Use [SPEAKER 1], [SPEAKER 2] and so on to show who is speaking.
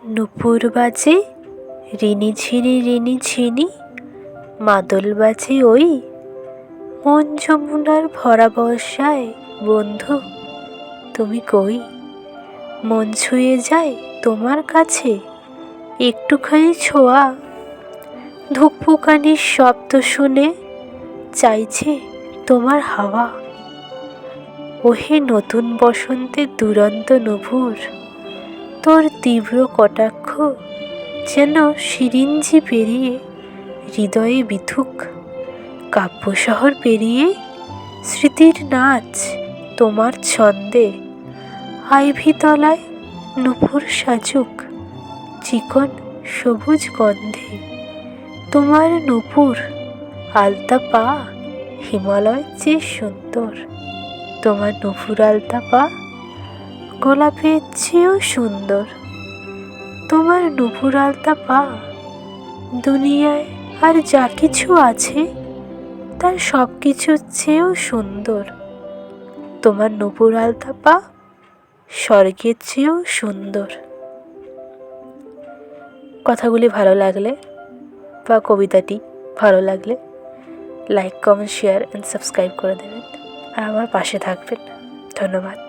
[SPEAKER 1] নুপুর বাজে রিনি ঝিনি, মাদল বাজে ওই মন যমুনার ভরা বর্ষায়। বন্ধু তুমি কই? মন ছুঁয়ে যায় তোমার কাছে একটুখানি ছোঁয়া। ধুকপুকানির শব্দ শুনে চাইছে তোমার হাওয়া। ওহে নতুন বসন্তের দুরন্ত নুপুর, তোর তীব্র কটাক্ষ যেন সিরিঞ্জি পেরিয়ে হৃদয়ে বিথুক। কাব্য শহর পেরিয়ে স্মৃতির নাচ তোমার ছন্দে। আইভি তলায় নুপুর সাজুক চিকন সবুজ গন্ধে। তোমার নুপুর আলতা পা হিমালয়ের চেয়ে সুন্দর। তোমার নুপুর আলতা পা গোলাপের চেয়েও সুন্দর। তোমার নুপুর আলতা পা দুনিয়ায় আর যা কিছু আছে তার সব কিছুর চেয়েও সুন্দর। তোমার নুপুর আলতা পা স্বর্গের চেয়েও সুন্দর। কথাগুলি ভালো লাগলে বা কবিতাটি ভালো লাগলে like, comment, share and subscribe করে দেবেন আর আমার পাশে থাকবেন। ধন্যবাদ।